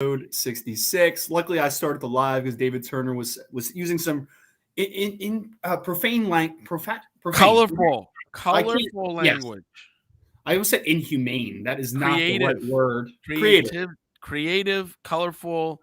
episode 66. Luckily, I started the live because David Turner was using some profane. I can't. Colorful Yes, language. I almost said inhumane. That is not the right Creative. word. Creative. Colorful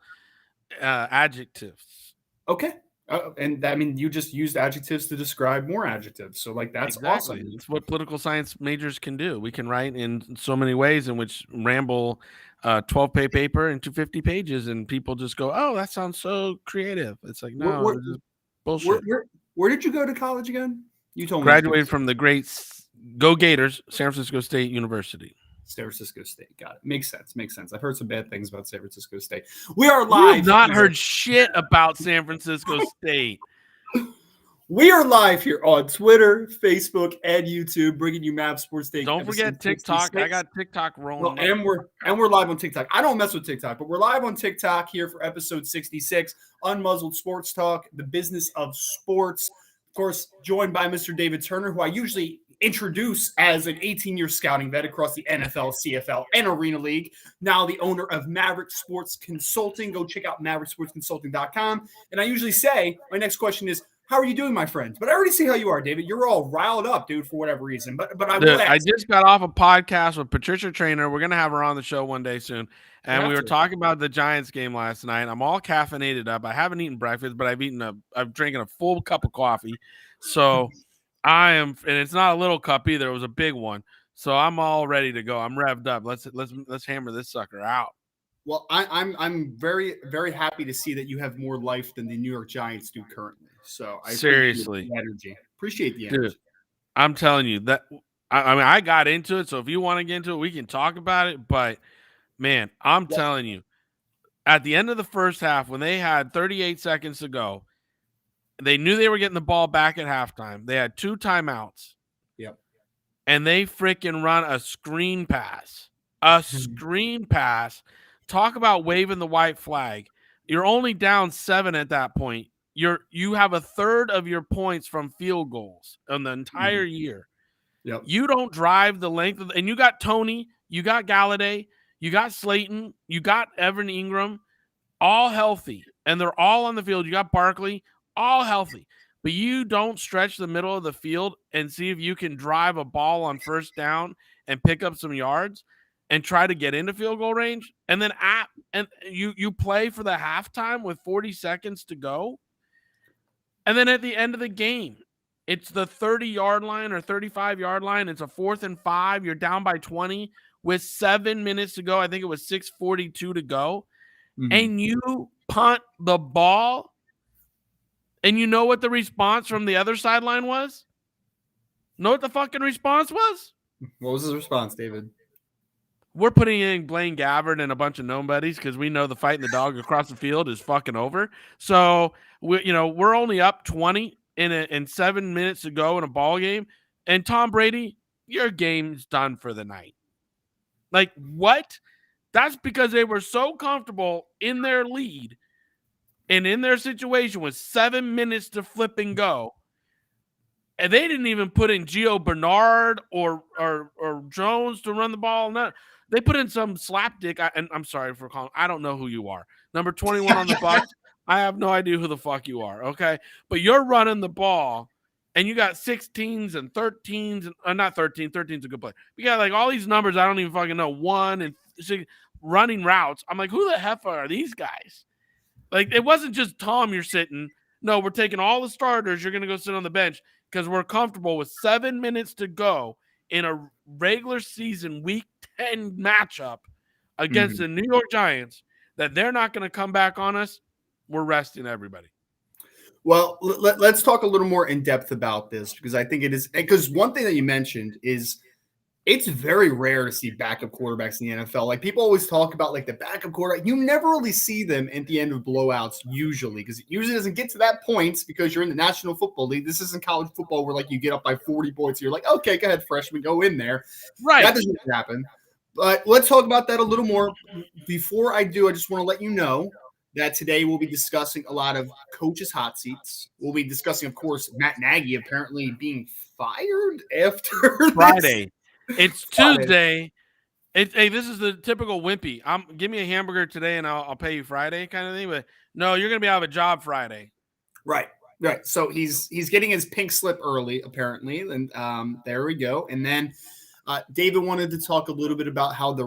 adjectives. Okay. You just used adjectives to describe more adjectives. So, that's Exactly. awesome. It's what political science majors can do. We can write in so many ways in which ramble 12-page paper into 50 pages, and people just go, "Oh, that sounds so creative." It's like, Where, no, where, it's just where, bullshit. where, where did you go to college again? You told me. Graduated from the great Go Gators, San Francisco State University. San Francisco State. Got it. Makes sense. I've heard some bad things about San Francisco State. We are You live. have not heard shit about San Francisco State. We are live here on Twitter, Facebook, and YouTube, bringing you Map Sports Take. Don't forget TikTok. 66. I got TikTok rolling. And we're live on TikTok. I don't mess with TikTok, but we're live on TikTok here for episode 66, Unmuzzled Sports Talk, the business of sports. Of course, joined by Mr. David Turner, who I usually introduce as an 18-year scouting vet across the NFL, CFL, and Arena League. Now the owner of Maverick Sports Consulting. Go check out mavericksportsconsulting.com. And I usually say, my next question is, how are you doing, my friends? But I already see how you are, David. You're all riled up, dude, for whatever reason. But I just got off a podcast with Patricia Traynor. We're gonna have her on the show one day soon, and we were talking about the Giants game last night. I'm all caffeinated up. I haven't eaten breakfast, but I've drinking a full cup of coffee. So I am, and it's not a little cup either. It was a big one. So I'm all ready to go. I'm revved up. Let's hammer this sucker out. Well, I'm very, very happy to see that you have more life than the New York Giants do currently. So I seriously appreciate the energy. Dude, I'm telling you that I got into it. So if you want to get into it, we can talk about it. But man, I'm telling you, at the end of the first half, when they had 38 seconds to go, they knew they were getting the ball back at halftime. They had 2 timeouts. Yep. And they freaking run a screen pass. A screen pass. Talk about waving the white flag. You're only down 7 at that point. You have a third of your points from field goals in the entire year. Yep. You don't drive the length of and you got Tony, you got Galladay, you got Slayton, you got Evan Ingram, all healthy, and they're all on the field. You got Barkley, all healthy. But you don't stretch the middle of the field and see if you can drive a ball on first down and pick up some yards and try to get into field goal range. And then you play for the halftime with 40 seconds to go. And then at the end of the game, it's the 30-yard line or 35-yard line. It's a 4th and 5. You're down by 20 with 7 minutes to go. I think it was 6:42 to go. Mm-hmm. And you punt the ball. And you know what the response from the other sideline was? Know what the fucking response was? What was his response, David? We're putting in Blaine Gabbert and a bunch of nobodies because we know the fight in the dog across the field is fucking over. So we're only up 20 in 7 minutes to go in a ball game. And Tom Brady, your game's done for the night. Like what? That's because they were so comfortable in their lead and in their situation with 7 minutes to flip and go. And they didn't even put in Gio Bernard or Jones to run the ball. No. They put in some slapdick, and I'm sorry for calling. I don't know who you are. Number 21 on the Bucs. I have no idea who the fuck you are, okay? But you're running the ball, and you got 16s and 13s, and not 13. 13's a good play. You got like all these numbers I don't even fucking know. 1 and 6 running routes. I'm like, who the heck are these guys? Like, it wasn't just Tom you're sitting. No, we're taking all the starters. You're going to go sit on the bench because we're comfortable with 7 minutes to go in a regular season week 10 matchup against the New York Giants that they're not going to come back on us. We're resting everybody. Well, let's talk a little more in depth about this because I think it is because one thing that you mentioned is it's very rare to see backup quarterbacks in the NFL. Like people always talk about like the backup quarterback. You never really see them at the end of blowouts usually because it usually doesn't get to that point because you're in the National Football League. This isn't college football where like you get up by 40 points. You're like, okay, go ahead, freshman, go in there. Right. That doesn't happen. But let's talk about that a little more. Before I do, I just want to let you know that today we'll be discussing a lot of coaches' hot seats. We'll be discussing, of course, Matt Nagy apparently being fired after Friday. It's Tuesday, Hey, this is the typical wimpy. Give me a hamburger today and I'll pay you Friday kind of thing. But no, you're gonna be out of a job Friday. Right. Right. So he's getting his pink slip early, apparently. And there we go. And then David wanted to talk a little bit about how the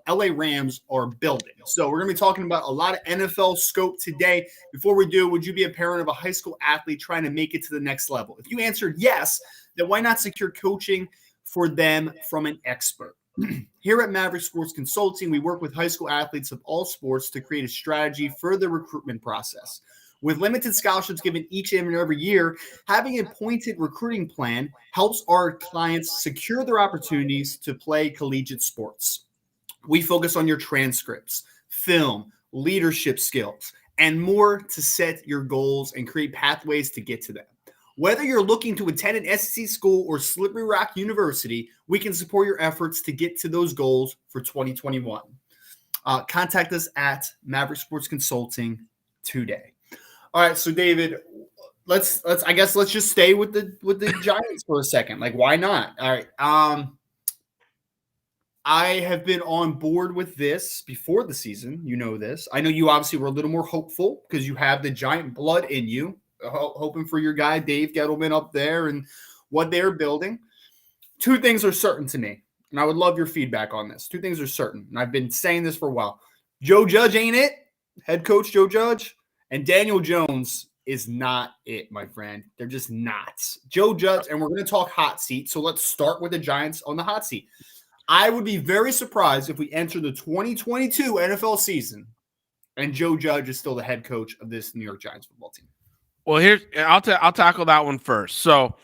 LA Rams are building. So we're going to be talking about a lot of NFL scope today. Before we do, would you be a parent of a high school athlete trying to make it to the next level? If you answered yes, then why not secure coaching for them from an expert? Here at Maverick Sports Consulting, we work with high school athletes of all sports to create a strategy for the recruitment process. With limited scholarships given each and every year, having a pointed recruiting plan helps our clients secure their opportunities to play collegiate sports. We focus on your transcripts, film, leadership skills, and more to set your goals and create pathways to get to them. Whether you're looking to attend an SEC school or Slippery Rock University, we can support your efforts to get to those goals for 2021. Contact us at Maverick Sports Consulting today. All right, so David, let's just stay with the Giants for a second. Like, why not? All right. I have been on board with this before the season. You know this. I know you obviously were a little more hopeful because you have the Giant blood in you, hoping for your guy Dave Gettleman up there and what they're building. Two things are certain to me, and I would love your feedback on this. Two things are certain, and I've been saying this for a while. Joe Judge ain't it. Head coach Joe Judge. And Daniel Jones is not it, my friend. They're just not. Joe Judge, and we're going to talk hot seat. So let's start with the Giants on the hot seat. I would be very surprised if we enter the 2022 NFL season and Joe Judge is still the head coach of this New York Giants football team. Well, I'll tackle that one first. So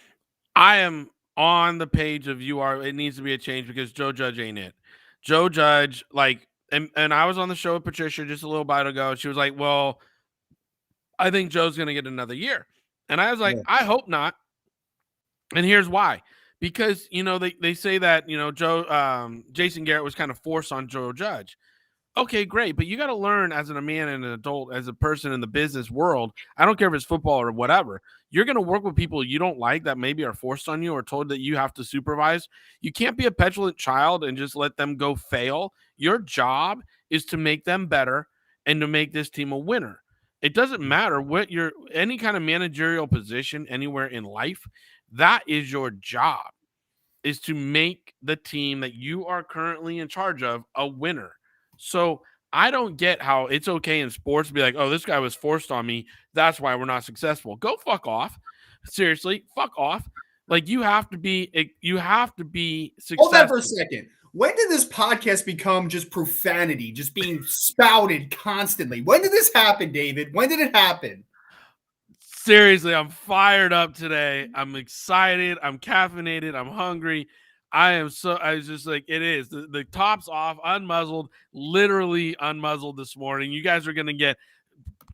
I am on the page of it needs to be a change because Joe Judge ain't it. Joe Judge, and I was on the show with Patricia just a little bit ago. And she was like, well, I think Joe's going to get another year. And I was like, yeah. I hope not. And here's why. Because, they say that, Jason Garrett was kind of forced on Joe Judge. Okay, great. But you got to learn as a man and an adult, as a person in the business world, I don't care if it's football or whatever, you're going to work with people you don't like that maybe are forced on you or told that you have to supervise. You can't be a petulant child and just let them go fail. Your job is to make them better and to make this team a winner. It doesn't matter what any kind of managerial position anywhere in life, that is your job, is to make the team that you are currently in charge of a winner. So I don't get how it's okay in sports to be like, oh, this guy was forced on me. That's why we're not successful. Go fuck off. Seriously, fuck off. Like you have to be successful. Hold that for a second. When did this podcast become just profanity, just being spouted constantly? When did this happen, David? When did it happen? Seriously, I'm fired up today. I'm excited. I'm caffeinated. I'm hungry. I was just like, it is. The top's off, unmuzzled, literally unmuzzled this morning. You guys are going to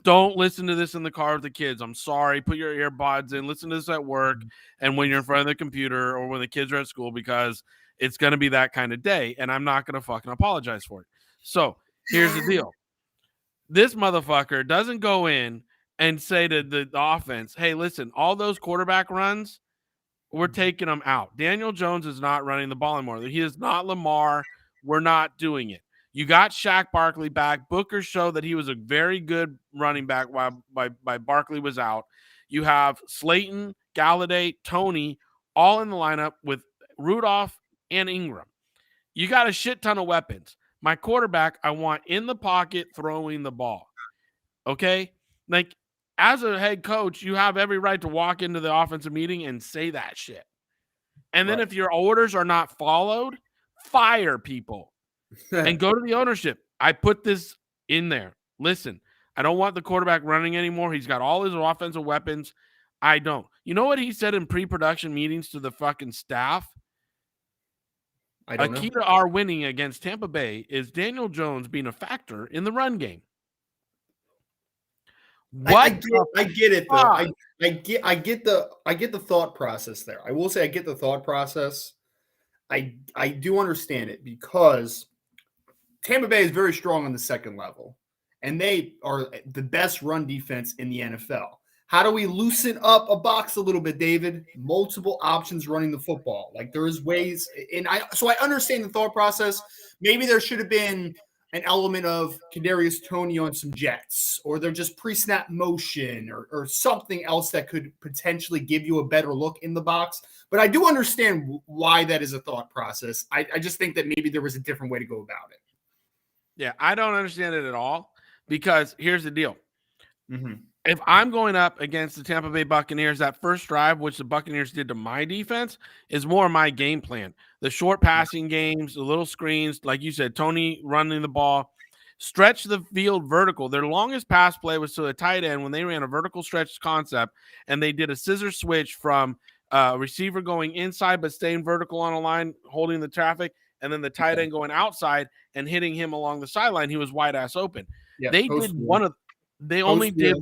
don't listen to this in the car with the kids. I'm sorry. Put your earbuds in. Listen to this at work and when you're in front of the computer or when the kids are at school because it's going to be that kind of day, and I'm not going to fucking apologize for it. So here's the deal. This motherfucker doesn't go in and say to the offense, hey, listen, all those quarterback runs, we're taking them out. Daniel Jones is not running the ball anymore. He is not Lamar. We're not doing it. You got Shaq Barkley back. Booker showed that he was a very good running back while Barkley was out. You have Slayton, Galladay, Tony, all in the lineup with Rudolph and Ingram. You got a shit ton of weapons. My quarterback, I want in the pocket throwing the ball. Okay? Like, as a head coach, you have every right to walk into the offensive meeting and say that shit. And then if your orders are not followed, fire people and go to the ownership. I put this in there. Listen, I don't want the quarterback running anymore. He's got all his offensive weapons. I don't. You know what he said in pre-production meetings to the fucking staff? A key to our winning against Tampa Bay is Daniel Jones being a factor in the run game. I get it though. I get the thought process there. I will say I get the thought process. I do understand it because Tampa Bay is very strong on the second level, and they are the best run defense in the NFL. How do we loosen up a box a little bit, David? Multiple options running the football. Like there is ways, and I understand the thought process. Maybe there should have been an element of Kadarius Toney on some jets, or they're just pre-snap motion, or something else that could potentially give you a better look in the box. But I do understand why that is a thought process. I just think that maybe there was a different way to go about it. Yeah, I don't understand it at all because here's the deal. Mm-hmm. If I'm going up against the Tampa Bay Buccaneers, that first drive, which the Buccaneers did to my defense, is more my game plan. The short passing games, the little screens, like you said, Toney running the ball, stretch the field vertical. Their longest pass play was to a tight end when they ran a vertical stretch concept, and they did a scissor switch from receiver going inside but staying vertical on a line, holding the traffic, and then the tight end going outside and hitting him along the sideline. He was wide ass open. Yeah, They did one of they only did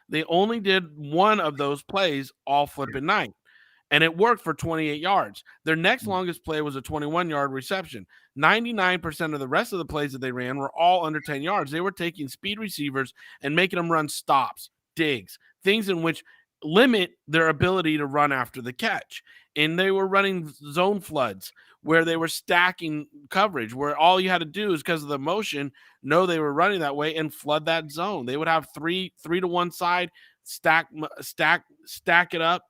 they only did one of those plays all flipping night, and it worked for 28 yards. Their next longest play was a 21-yard reception. 99% of the rest of the plays that they ran were all under 10 yards. They were taking speed receivers and making them run stops, digs, things in which limit their ability to run after the catch. And they were running zone floods where they were stacking coverage, where all you had to do is because of the motion, know they were running that way and flood that zone. They would have three to one side, stack it up,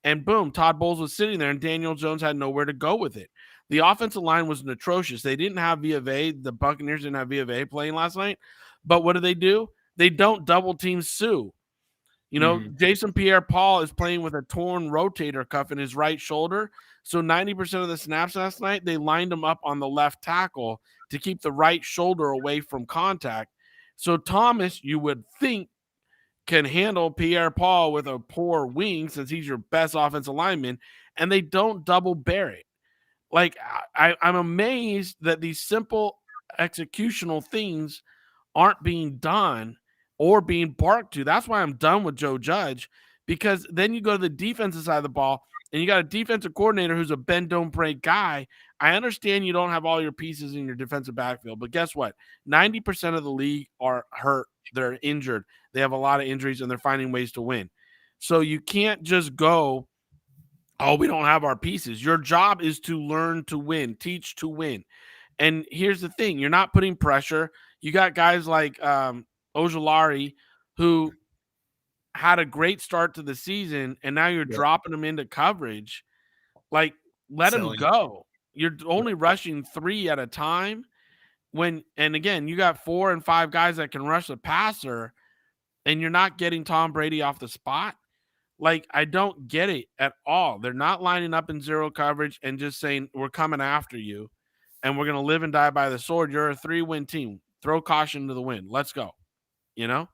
and boom, Todd Bowles was sitting there and Daniel Jones had nowhere to go with it. The offensive line was atrocious. They didn't have Villave. The Buccaneers didn't have Villave playing last night. But what do? They don't double team Sue. You know, Jason Pierre-Paul is playing with a torn rotator cuff in his right shoulder. So 90% of the snaps last night, they lined him up on the left tackle to keep the right shoulder away from contact. So Thomas, you would think, can handle Pierre-Paul with a poor wing since he's your best offensive lineman, and they don't double Barrett. Like, I'm amazed that these simple executional things aren't being done or being barked to. That's why I'm done with Joe Judge, because then you go to the defensive side of the ball and you got a defensive coordinator who's a bend don't break guy. I understand you don't have all your pieces in your defensive backfield, but guess what? 90% of the league are hurt. They're injured. They have a lot of injuries and they're finding ways to win. So you can't just go, oh, we don't have our pieces. Your job is to learn to win, teach to win. And here's the thing. You're not putting pressure. You got guys like Ojulari, who had a great start to the season, and now you're dropping them into coverage. Like, let them go. You're only rushing 3 at a time. And again, you got 4 and 5 guys that can rush the passer, and you're not getting Tom Brady off the spot. Like, I don't get it at all. They're not lining up in zero coverage and just saying, we're coming after you, and we're going to live and die by the sword. You're a 3-win team. Throw caution to the wind. Let's go. You know?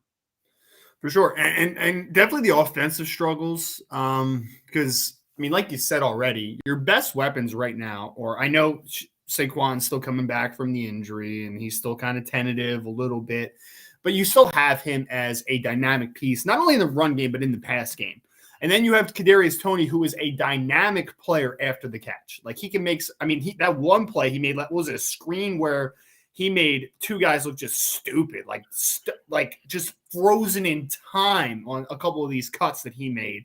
For sure. And definitely the offensive struggles. Because, I mean, like you said already, your best weapons right now, or I know Saquon's still coming back from the injury and he's still kind of tentative a little bit, but you still have him as a dynamic piece, not only in the run game, but in the pass game. And then you have Kadarius Toney, who is a dynamic player after the catch. Like he can make, I mean, that one play he made, was it a screen where he made 2 guys look just stupid, like just frozen in time on a couple of these cuts that he made.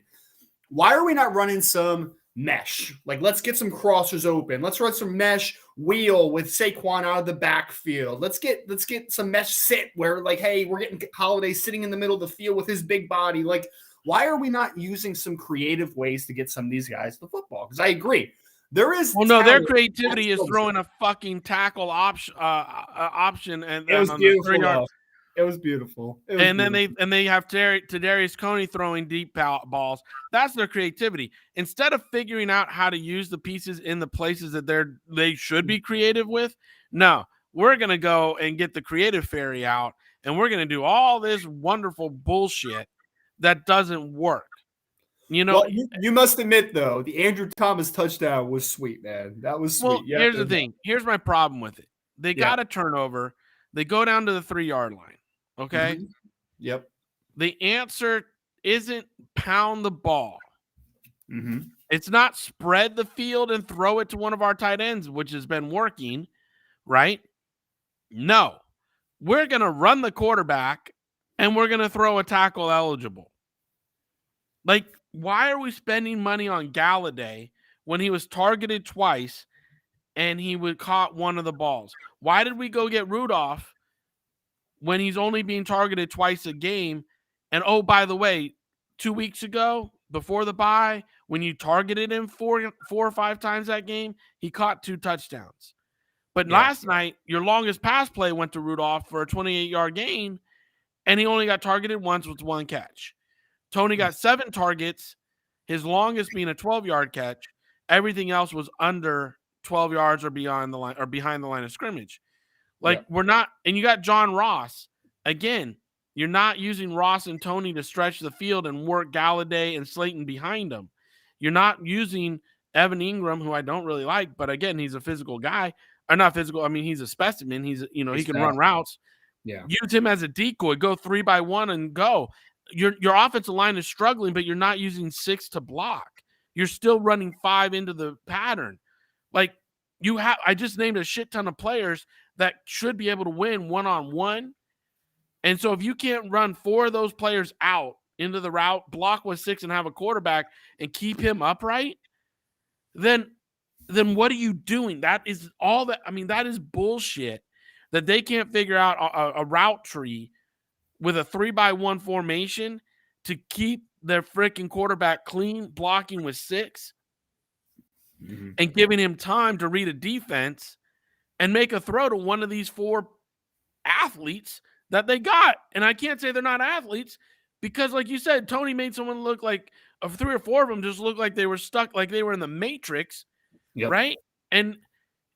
Why are we not running some mesh? Like, let's get some crossers open. Let's run some mesh wheel with Saquon out of the backfield. Let's get some mesh sit where, like, hey, we're getting Holiday sitting in the middle of the field with his big body. Like, why are we not using some creative ways to get some of these guys to football? Because I agree. There is their creativity is throwing a fucking tackle option and it was beautiful. It was beautiful. Then they have Kadarius Toney throwing deep balls. That's their creativity. Instead of figuring out how to use the pieces in the places that they should be creative with, no, we're gonna go and get the creative fairy out, and we're gonna do all this wonderful bullshit that doesn't work. You know, well, you must admit though, the Andrew Thomas touchdown was sweet, man. That was sweet. Well, here's the thing. Here's my problem with it. They got a turnover. They go down to the 3-yard line. Okay. Mm-hmm. Yep. The answer isn't pound the ball. Mm-hmm. It's not spread the field and throw it to one of our tight ends, which has been working, right? No, we're going to run the quarterback and we're going to throw a tackle eligible. Like, why are we spending money on Galladay when he was targeted twice and he would caught one of the balls? Why did we go get Rudolph when he's only being targeted twice a game? And oh, by the way, 2 weeks ago, before the bye, when you targeted him four or five times that game, he caught 2 touchdowns. But last night, your longest pass play went to Rudolph for a 28-yard gain, and he only got targeted once with 1 catch. Tony got 7 targets, his longest being a 12-yard catch. Everything else was under 12 yards or beyond the line or behind the line of scrimmage. Like, we're not, and you got John Ross. Again, you're not using Ross and Tony to stretch the field and work Galladay and Slayton behind them. You're not using Evan Ingram, who I don't really like, but again, he's a physical guy. Or not physical, I mean, he's a specimen. He's he can run routes. Yeah. Use him as a decoy, go 3-by-1 and go. Your offensive line is struggling, but you're not using 6 to block. You're still running 5 into the pattern. Like, I just named a shit ton of players that should be able to win one-on-one. And so if you can't run 4 of those players out into the route, block with 6 and have a quarterback and keep him upright, then what are you doing? That is all that. I mean, that is bullshit that they can't figure out a route tree with a 3-by-1 formation to keep their freaking quarterback clean, blocking with 6 and giving him time to read a defense and make a throw to one of these 4 athletes that they got. And I can't say they're not athletes because, like you said, Tony made someone look like 3 or 4 of them just looked like they were stuck, like they were in the Matrix, right? And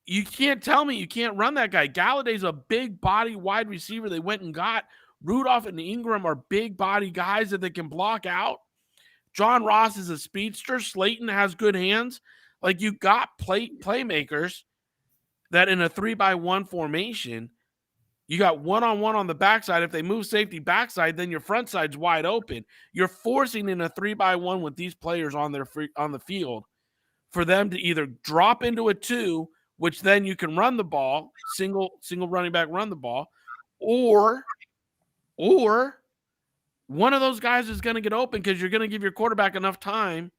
you can't tell me you can't run that guy. Galladay's a big body wide receiver they went and got. Rudolph and Ingram are big body guys that they can block out. John Ross is a speedster. Slayton has good hands. Like, you got playmakers that in a 3-by-1 formation, you got one-on-one on the backside. If they move safety backside, then your front side's wide open. You're forcing in a 3-by-1 with these players on the field for them to either drop into a 2, which then you can run the ball, single running back run the ball, or one of those guys is going to get open because you're going to give your quarterback enough time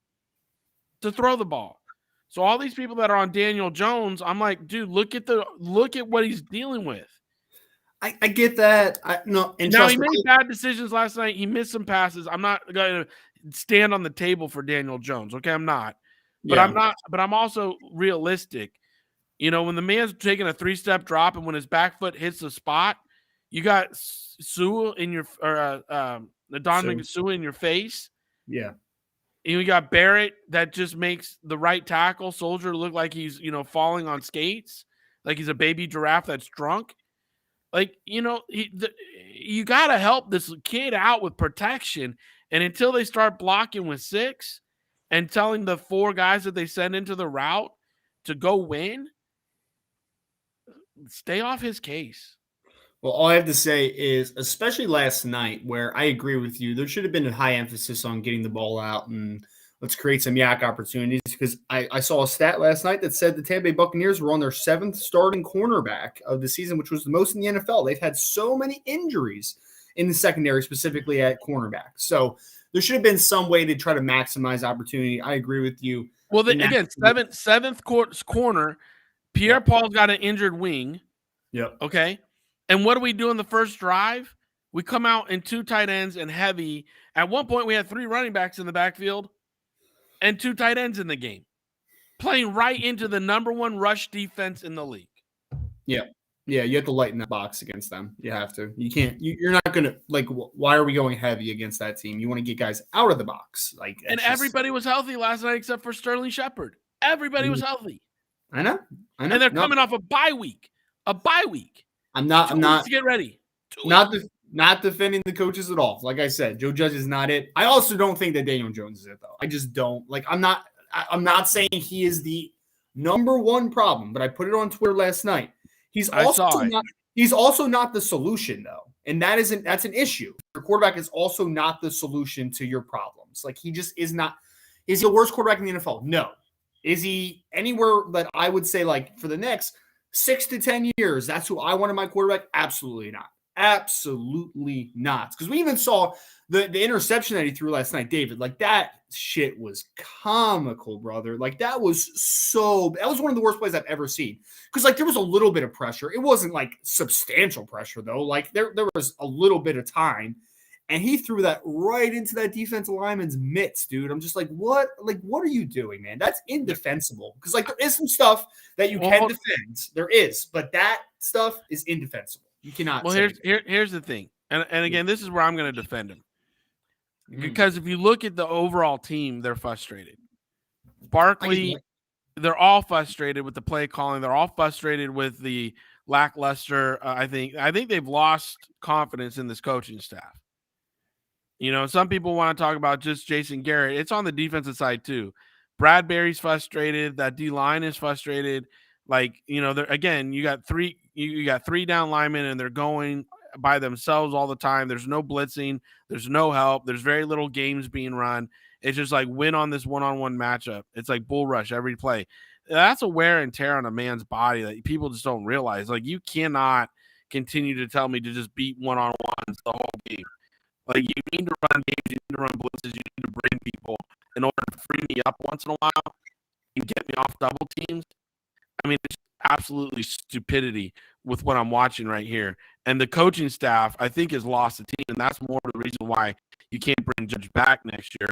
to throw the ball. So all these people that are on Daniel Jones, I'm like, dude, look at what he's dealing with. I get that. Now he made bad decisions last night. He missed some passes. I'm not going to stand on the table for Daniel Jones. Okay, I'm not. But I'm not. But I'm also realistic. When the man's taking a 3-step drop and when his back foot hits the spot, you got Sewell in your Dominic Sewell in your face. Yeah. And you got Barrett that just makes the right tackle Soldier look like he's falling on skates, like he's a baby giraffe that's drunk. Like, you got to help this kid out with protection. And until they start blocking with 6 and telling the 4 guys that they send into the route to go win, stay off his case. Well, all I have to say is, especially last night, where I agree with you, there should have been a high emphasis on getting the ball out and let's create some yak opportunities, because I saw a stat last night that said the Tampa Bay Buccaneers were on their 7th starting cornerback of the season, which was the most in the NFL. They've had so many injuries in the secondary, specifically at cornerback. So there should have been some way to try to maximize opportunity. I agree with you. Well, again, seventh corner, Pierre-Paul's got an injured wing. Yep. Okay. And what do we do in the first drive? We come out in 2 tight ends and heavy. At one point, we had 3 running backs in the backfield and 2 tight ends in the game, playing right into the number 1 rush defense in the league. Yeah. Yeah, you have to lighten that box against them. You have to. You can't. You're not going to, like, why are we going heavy against that team? You want to get guys out of the box. And everybody was healthy last night except for Sterling Shepard. Everybody was healthy. I know. And they're coming off a bye week. I'm not to get ready. Not defending the coaches at all. Like I said, Joe Judge is not it. I also don't think that Daniel Jones is it, though. I just don't. Like, I'm not saying he is the number 1 problem, but I put it on Twitter last night. He's also not the solution, though. And that's an issue. Your quarterback is also not the solution to your problems. Like, he just is not. Is he the worst quarterback in the NFL? No. Is he anywhere that I would say, like, for the next 6 to 10 years, that's who I want in my quarterback? Absolutely not. Absolutely not. Because we even saw the interception that he threw last night, David. Like that shit was comical, brother. Like that was one of the worst plays I've ever seen. Because like there was a little bit of pressure. It wasn't like substantial pressure though. Like there was a little bit of time. And he threw that right into that defensive lineman's mitts, dude. I'm just like, what? Like, what are you doing, man? That's indefensible. Because like there is some stuff that you can defend. There is, but that stuff is indefensible. You cannot. Well, here's the thing, and again, this is where I'm going to defend him, because if you look at the overall team, they're frustrated. Barkley, they're all frustrated with the play calling. They're all frustrated with the lackluster. I think they've lost confidence in this coaching staff. You know, some people want to talk about just Jason Garrett. It's on the defensive side too. Bradbury's frustrated. That D line is frustrated. Like, you know, again, you got three down linemen and they're going by themselves all the time. There's no blitzing. There's no help. There's very little games being run. It's just like win on this one-on-one matchup. It's like bull rush every play. That's a wear and tear on a man's body that people just don't realize. Like, you cannot continue to tell me to just beat one-on-ones the whole game. Like, you need to run games, you need to run blitzes, you need to bring people in order to free me up once in a while and get me off double teams. I mean, it's absolutely stupidity with what I'm watching right here. And the coaching staff, I think, has lost the team, and that's more the reason why you can't bring Judge back next year,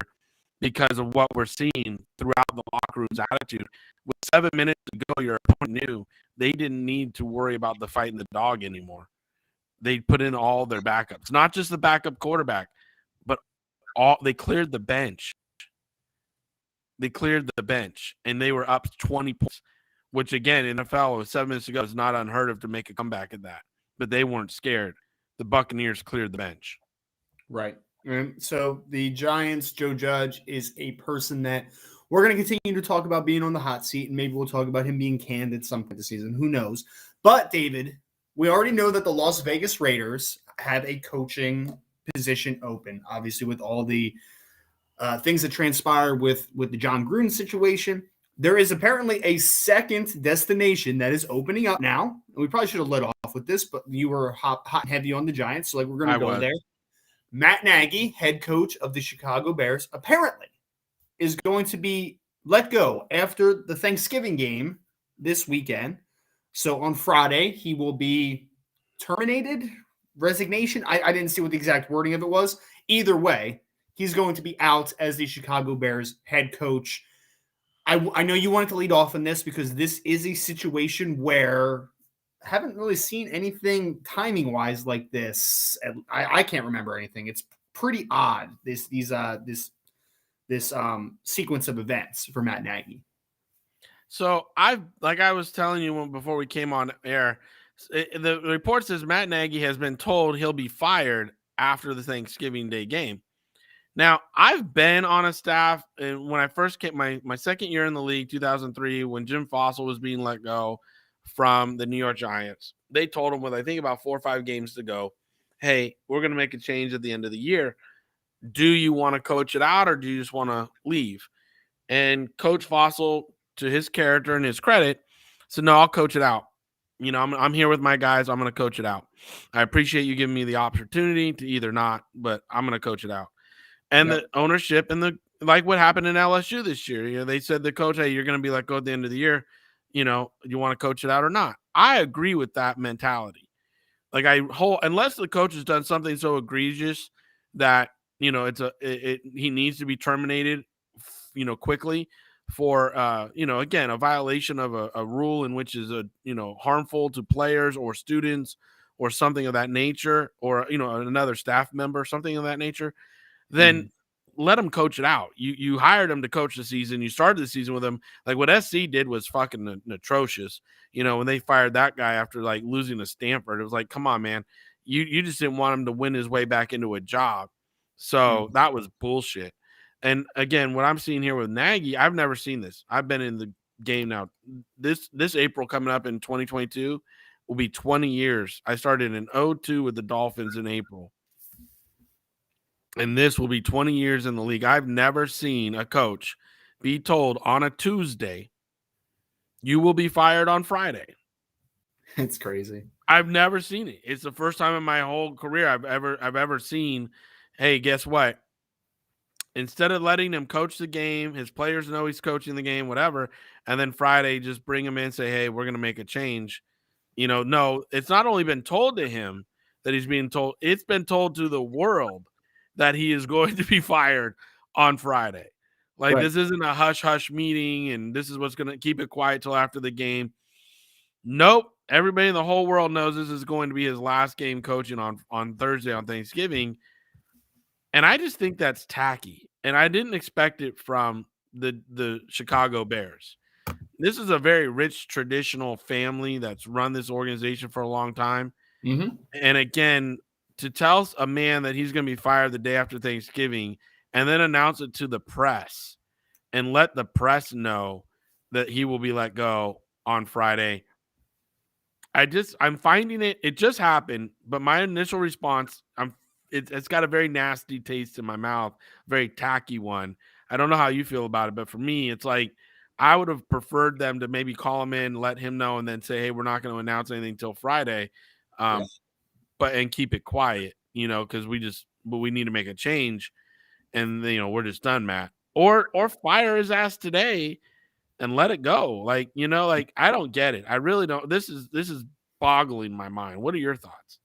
because of what we're seeing throughout the locker room's attitude. With 7 minutes to go, your opponent knew they didn't need to worry about the fight in the dog anymore. They put in all their backups, not just the backup quarterback, but they cleared the bench. They cleared the bench, and they were up 20 points, which, again, in the NFL with 7 minutes to go is not unheard of to make a comeback at that. But they weren't scared. The Buccaneers cleared the bench. Right. And so the Giants, Joe Judge, is a person that we're going to continue to talk about being on the hot seat, and maybe we'll talk about him being canned at some point this season. Who knows? But, David, we already know that the Las Vegas Raiders have a coaching position open, obviously, with all the things that transpire with the John Gruden situation. There is apparently a second destination that is opening up now. We probably should have led off with this, but you were hot and heavy on the Giants, so like we're going to go there. Matt Nagy, head coach of the Chicago Bears, apparently is going to be let go after the Thanksgiving game this weekend. So on Friday, he will be terminated, resignation. I didn't see what the exact wording of it was. Either way, he's going to be out as the Chicago Bears head coach. I know you wanted to lead off on this because this is a situation where I haven't really seen anything timing-wise like this. I can't remember anything. It's pretty odd, this sequence of events for Matt Nagy. So I was telling you before we came on air, the report says Matt Nagy has been told he'll be fired after the Thanksgiving Day game. Now, I've been on a staff, and when I first came, my second year in the league, 2003, when Jim Fossil was being let go from the New York Giants, they told him with, I think, about 4 or 5 games to go, hey, we're going to make a change at the end of the year. Do you want to coach it out, or do you just want to leave? And Coach Fossil, to his character and his credit, said, no, I'll coach it out. You know, I'm here with my guys. I'm going to coach it out. I appreciate you giving me the opportunity to either not, but I'm going to coach it out. And the ownership and like what happened in LSU this year, you know, they said to the coach, hey, you're going to be let go at the end of the year. You know, you want to coach it out or not? I agree with that mentality. Like unless the coach has done something so egregious that, you know, he needs to be terminated, you know, quickly for, you know, again, a violation of a rule in which is harmful to players or students or something of that nature, or, you know, another staff member, something of that nature. Then let him coach it out. You hired him to coach the season. You started the season with him. Like what SC did was fucking atrocious. You know, when they fired that guy after like losing to Stanford, it was like, come on, man. You just didn't want him to win his way back into a job. So that was bullshit. And again, what I'm seeing here with Nagy, I've never seen this. I've been in the game now. This April coming up in 2022 will be 20 years. I started in 2002 with the Dolphins in April. And this will be 20 years in the league. I've never seen a coach be told on a Tuesday, you will be fired on Friday. It's crazy. I've never seen it. It's the first time in my whole career I've ever seen, hey, guess what? Instead of letting him coach the game, his players know he's coaching the game, whatever, and then Friday just bring him in and say, hey, we're going to make a change. No, it's not only been told to him that he's being told, it's been told to the world that he is going to be fired on Friday. Like, Right. this isn't a hush hush meeting and this is what's going to keep it quiet till after the game. Nope. Everybody in the whole world knows this is going to be his last game coaching on Thursday on Thanksgiving. And I just think that's tacky. And I didn't expect it from the Chicago Bears. This is a very rich traditional family that's run this organization for a long time. Mm-hmm. And again, to tell a man that he's going to be fired the day after Thanksgiving and then announce it to the press and let the press know that he will be let go on Friday. I'm finding it just happened, but my initial response, it's got a very nasty taste in my mouth, very tacky one. I don't know how you feel about it, but for me, it's like I would have preferred them to maybe call him in, let him know, and then say, hey, we're not going to announce anything until Friday. Yeah. And keep it quiet, because we need to make a change, and we're just done, Matt. Or fire his ass today and let it go. Like I don't get it. I really don't. This is boggling my mind. What are your thoughts?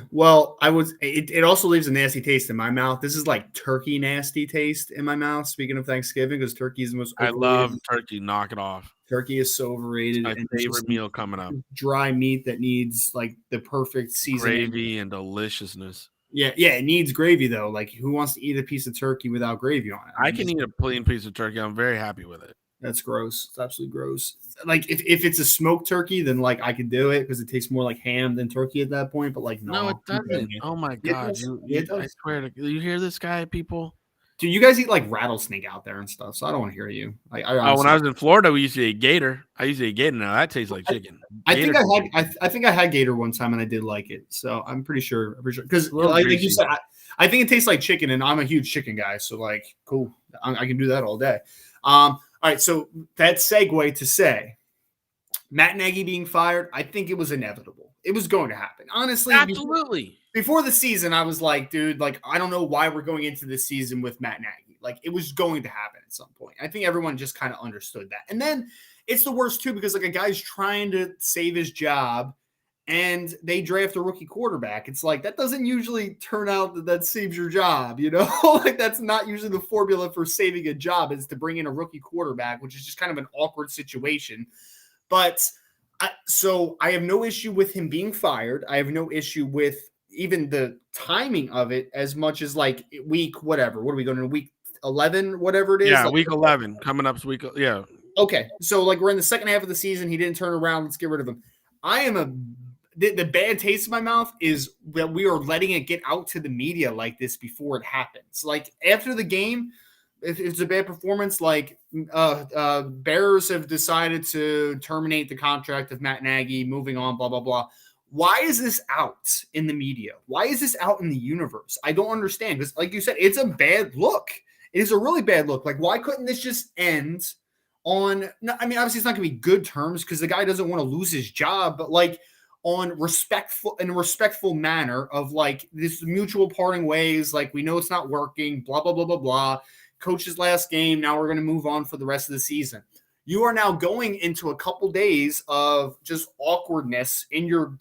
Well, it also leaves a nasty taste in my mouth. This is like turkey nasty taste in my mouth. Speaking of Thanksgiving, because turkey is the most I overrated. love turkey. Knock it off. Turkey is so overrated. It's my favorite meal coming up. Dry meat that needs like the perfect seasoning. Gravy and deliciousness. Yeah, it needs gravy though. Like, who wants to eat a piece of turkey without gravy on it? I can eat a plain piece of turkey. I'm very happy with it. That's gross. It's absolutely gross. Like, if it's a smoked turkey, then like I could do it because it tastes more like ham than turkey at that point. But like, no, it doesn't. Oh my god! I swear to you, hear this guy, people. Dude, you guys eat like rattlesnake out there and stuff, so I don't want to hear you. When I was in Florida, we used to eat gator. I used to eat gator. Now that tastes like chicken. I think I had gator one time and I did like it, so I'm pretty sure because like you said, I think it tastes like chicken, and I'm a huge chicken guy, so like, cool, I can do that all day. All right, so that segue to say Matt Nagy being fired, I think it was inevitable. It was going to happen, honestly. Absolutely. Before the season, I was like, dude, like, I don't know why we're going into this season with Matt Nagy. Like, it was going to happen at some point. I think everyone just kind of understood that. And then it's the worst, too, because, like, a guy's trying to save his job, and they draft a rookie quarterback. It's like, that doesn't usually turn out that saves your job, Like, that's not usually the formula for saving a job, is to bring in a rookie quarterback, which is just kind of an awkward situation. But so I have no issue with him being fired. I have no issue with even the timing of it as much as like week whatever. What are we going to week 11? Whatever it is. Yeah, like, week 11 coming up. Week. Yeah. Okay, so like we're in the second half of the season. He didn't turn around. Let's get rid of him. The bad taste in my mouth is that we are letting it get out to the media like this before it happens. Like after the game, if it's a bad performance, like Bears have decided to terminate the contract of Matt Nagy, moving on, blah, blah, blah. Why is this out in the media? Why is this out in the universe? I don't understand. Because like you said, it's a bad look. It is a really bad look. Like, why couldn't this just end on, I mean, obviously it's not going to be good terms because the guy doesn't want to lose his job, but like in a respectful manner of like this mutual parting ways. Like, we know it's not working, blah, blah, blah, blah, blah. Coach's last game. Now we're going to move on for the rest of the season. You are now going into a couple days of just awkwardness in your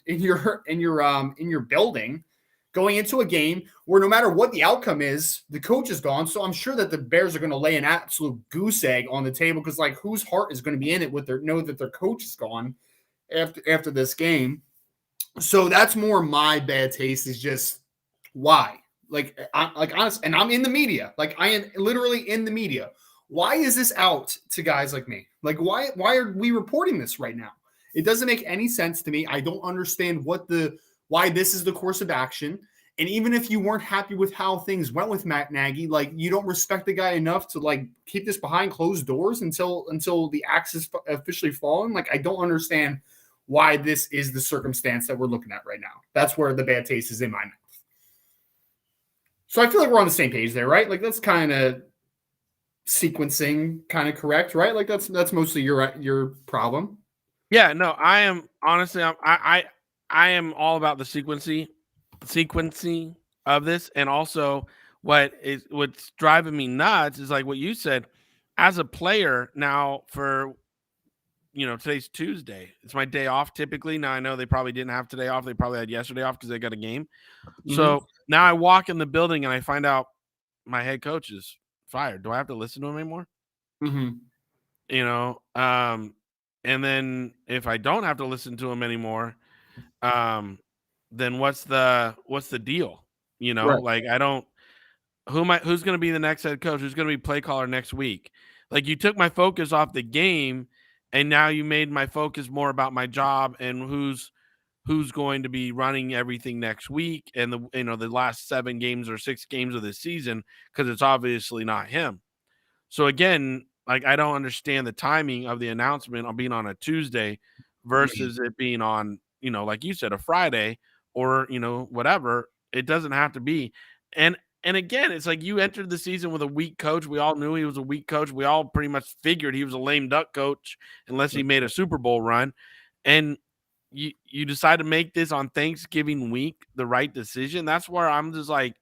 building, going into a game where no matter what the outcome is, the coach is gone. So I'm sure that the Bears are going to lay an absolute goose egg on the table because like whose heart is going to be in it with know that their coach is gone after this game. So that's more my bad taste is just why. Like honest, and I'm in the media. Like I am literally in the media. Why is this out to guys like me? Like why are we reporting this right now? It doesn't make any sense to me. I don't understand why this is the course of action. And even if you weren't happy with how things went with Matt Nagy, like you don't respect the guy enough to like keep this behind closed doors until the axe is officially fallen. Like I don't understand why this is the circumstance that we're looking at right now. That's where the bad taste is in my mouth. So I feel like we're on the same page there, right? Like that's kind of sequencing kind of correct, right? Like that's mostly your problem. Yeah, no, I am honestly, I am all about the sequencing of this, and also what's driving me nuts is like what you said. As a player now, for today's Tuesday, it's my day off typically. Now I know they probably didn't have today off; they probably had yesterday off because they got a game. Hmm. So now I walk in the building and I find out my head coach is fired. Do I have to listen to him anymore? Hmm. You know, and then if I don't have to listen to him anymore, um, then what's the deal? Right. Like I don't who's going to be the next head coach? Who's going to be play caller next week? Like you took my focus off the game, and now you made my focus more about my job and who's going to be running everything next week and the last 7 games or 6 games of the season, because it's obviously not him. So again, like I don't understand the timing of the announcement on being on a Tuesday Right. versus it being on, like you said, a Friday or, whatever. It doesn't have to be. And again, it's like you entered the season with a weak coach. We all knew he was a weak coach. We all pretty much figured he was a lame duck coach unless he made a Super Bowl run. And you decide to make this on Thanksgiving week the right decision. That's where I'm just like,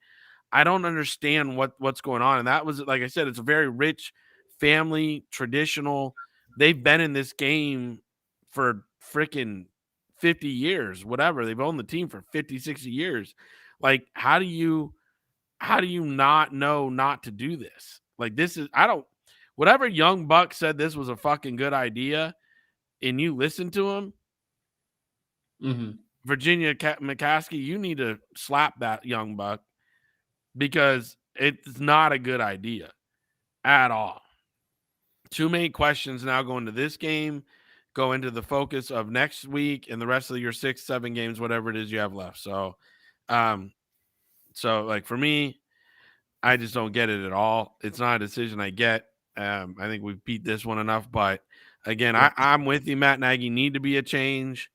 I don't understand what's going on. And that was, like I said, it's a very rich family, traditional. They've been in this game for freaking 50 years, whatever. They've owned the team for 50, 60 years. Like, how do you not know not to do this? Like, this is I don't whatever young buck said this was a fucking good idea and you listen to him, Hmm. Virginia McCaskey, you need to slap that young buck because it's not a good idea at all. Too many questions now go into this game, go into the focus of next week and the rest of your 6, 7 games, whatever it is you have left. Um, like for me, I just don't get it at all. It's not a decision I get. I think we've beat this one enough, but again, I'm with you. Matt Nagy need to be a change,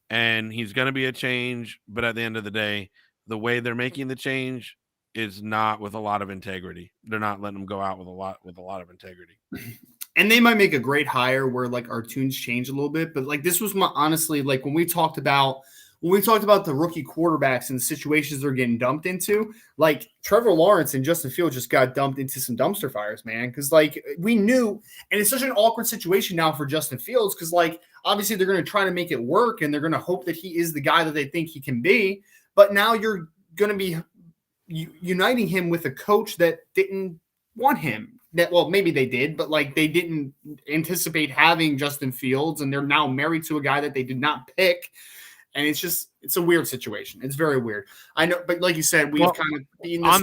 and he's going to be a change. But at the end of the day, the way they're making the change is not with a lot of integrity. They're not letting them go out with a lot of integrity. And they might make a great hire where like our tunes change a little bit, but like this was my honestly like when we talked about the rookie quarterbacks and the situations they're getting dumped into, like Trevor Lawrence and Justin Fields just got dumped into some dumpster fires, man. Because like we knew, and it's such an awkward situation now for Justin Fields because like obviously they're going to try to make it work and they're going to hope that he is the guy that they think he can be, but now you're going to be uniting him with a coach that didn't want him. That well, maybe they did, but like they didn't anticipate having Justin Fields, and they're now married to a guy that they did not pick. And it's a weird situation. It's very weird. I know, but like you said, we've kind of been this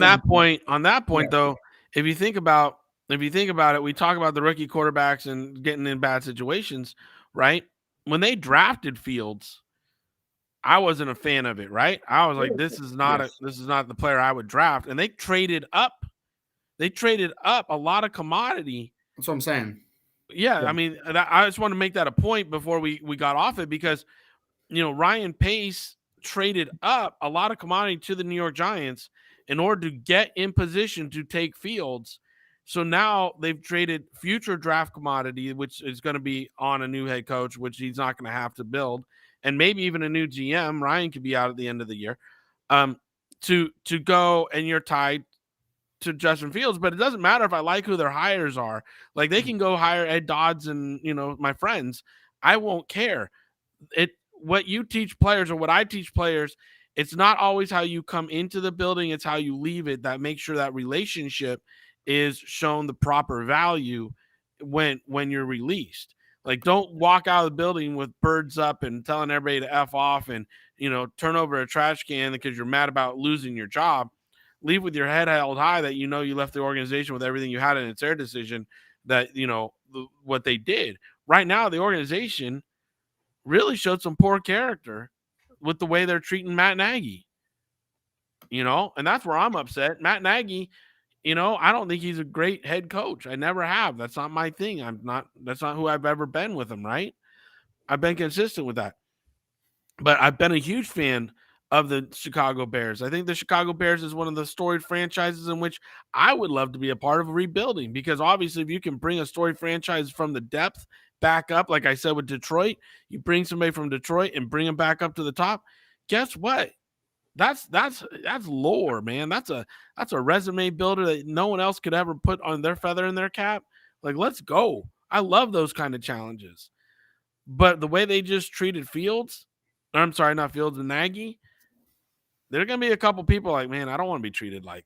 On that point, yeah. though, if you think about it, we talk about the rookie quarterbacks and getting in bad situations, right? When they drafted Fields, I wasn't a fan of it, right? I was like, Yes, this is not the player I would draft. And they traded up. They traded up a lot of commodity. that's what I'm saying. Yeah, Yeah. I mean, I just want to make that a point before we got off it because Ryan Pace traded up a lot of commodity to the New York Giants in order to get in position to take Fields. So now they've traded future draft commodity, which is going to be on a new head coach, which he's not going to have to build, and maybe even a new GM. Ryan could be out at the end of the year. Um, to go and you're tied to Justin Fields, but it doesn't matter if I like who their hires are. Like they can go hire Ed Dodds and my friends. I won't care. What you teach players or what I teach players, it's not always how you come into the building, it's how you leave it that makes sure that relationship is shown the proper value when you're released. Like don't walk out of the building with birds up and telling everybody to F off and turn over a trash can because you're mad about losing your job. Leave with your head held high that you left the organization with everything you had and it's their decision that what they did. Right now the organization really showed some poor character with the way they're treating Matt Nagy, and that's where I'm upset. Matt Nagy, I don't think he's a great head coach. I never have. That's not my thing. That's not who I've ever been with him, right? I've been consistent with that. But I've been a huge fan of the Chicago Bears. I think the Chicago Bears is one of the storied franchises in which I would love to be a part of rebuilding because obviously if you can bring a storied franchise from the depth back up. Like I said with Detroit, you bring somebody from Detroit and bring them back up to the top. Guess what? That's lore, man. That's a resume builder that no one else could ever put on their feather in their cap. Like, let's go. I love those kind of challenges. But the way they just treated Fields, I'm sorry, not Fields and Nagy, there are gonna be a couple people like, man, I don't want to be treated like